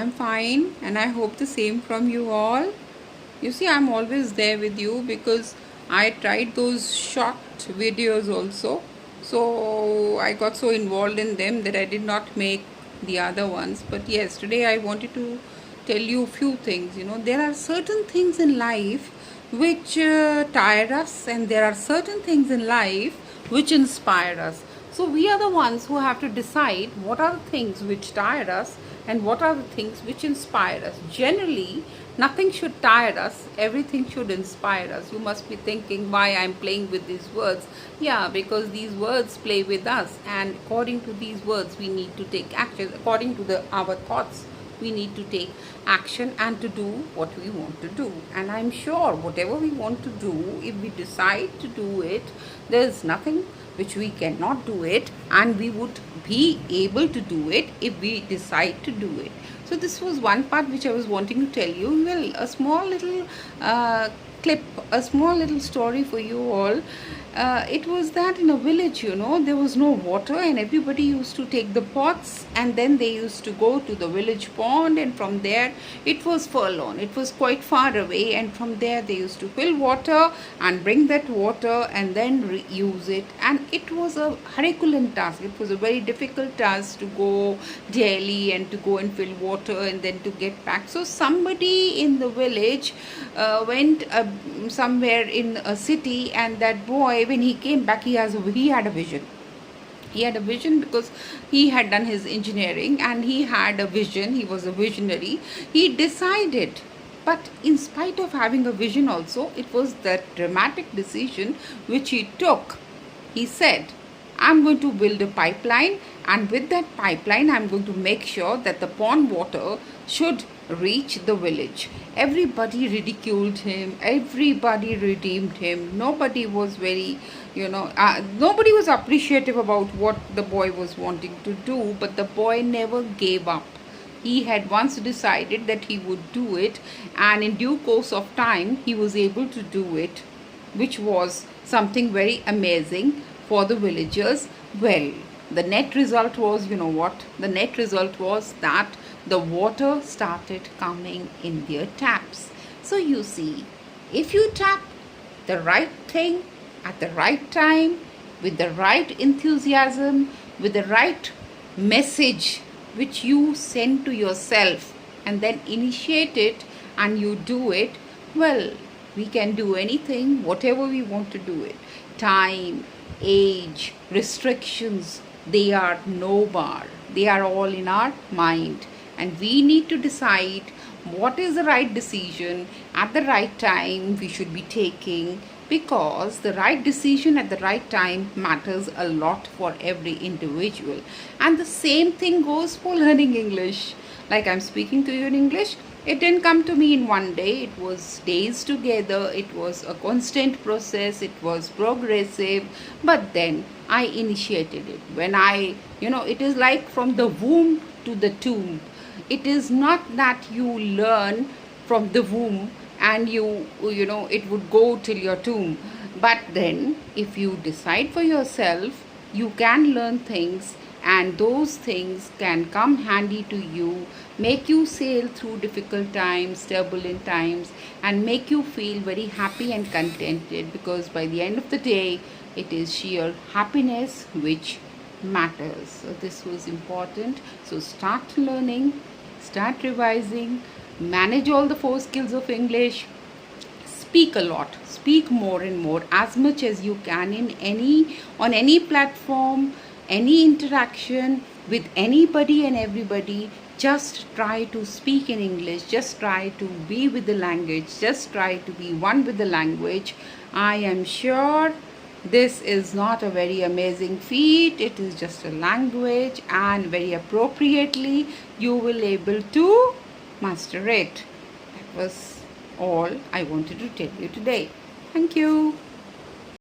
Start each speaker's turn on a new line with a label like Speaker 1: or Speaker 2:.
Speaker 1: I'm fine, and I hope the same from you all. You see, I'm always there with you because I tried those short videos also. So I got so involved in them that I did not make the other ones. But yes, today I wanted to tell you a few things. There are certain things in life which tire us, and there are certain things in life which inspire us. So we are the ones who have to decide what are the things which tire us and what are the things which inspire us. Generally, nothing should tire us, everything should inspire us. You must be thinking why I'm playing with these words. Yeah, because these words play with us, and according to these words, we need to take action. According to our thoughts, we need to take action and to do what we want to do. And I'm sure whatever we want to do, if we decide to do it, there's nothing which we cannot do it, and we would be able to do it if we decide to do it. So this was one part which I was wanting to tell you. Well, a small little clip, a small little story for you all. It was that in a village, there was no water, and everybody used to take the pots, and then they used to go to the village pond, and from there it was forlorn. It was quite far away, and from there they used to fill water and bring that water and then use it. And it was a Herculean task. It was a very difficult task to go daily and to go and fill water and then to get back. So somebody in the village went somewhere in a city, and that boy, when he came back, he had a vision. He had a vision because he had done his engineering, and he had a vision. He was a visionary. He decided, but in spite of having a vision also, it was that dramatic decision which he took. He said, I'm going to build a pipeline, and with that pipeline I'm going to make sure that the pond water should reach the village. Everybody ridiculed him, everybody redeemed him. Nobody was nobody was appreciative about what the boy was wanting to do, but the boy never gave up. He had once decided that he would do it, and in due course of time he was able to do it, which was something very amazing for the villagers. Well, the net result was, the net result was that the water started coming in their taps. So you see, if you tap the right thing at the right time, with the right enthusiasm, with the right message which you send to yourself, and then initiate it and you do it, well, we can do anything, whatever we want to do it. Time, age, restrictions, they are no bar. They are all in our mind, and we need to decide what is the right decision at the right time we should be taking, because the right decision at the right time matters a lot for every individual. And the same thing goes for learning English. Like I'm speaking to you in English, it didn't come to me in one day. It was days together. It was a constant process. It was progressive. But then I initiated it. When it is like from the womb to the tomb. It is not that you learn from the womb and it would go till your tomb. But then if you decide for yourself, you can learn things, and those things can come handy to you, make you sail through difficult times, turbulent times, and make you feel very happy and contented, because by the end of the day, it is sheer happiness which matters. So this was important. So start learning, start revising, manage all the 4 skills of English. Speak a lot, speak more and more, as much as you can, on any platform, any interaction with anybody and everybody. Just try to speak in English, just try to be with the language, just try to be one with the language. I am sure this is not a very amazing feat. It is just a language, and very appropriately you will able to master it. That was all I wanted to tell you today. Thank you.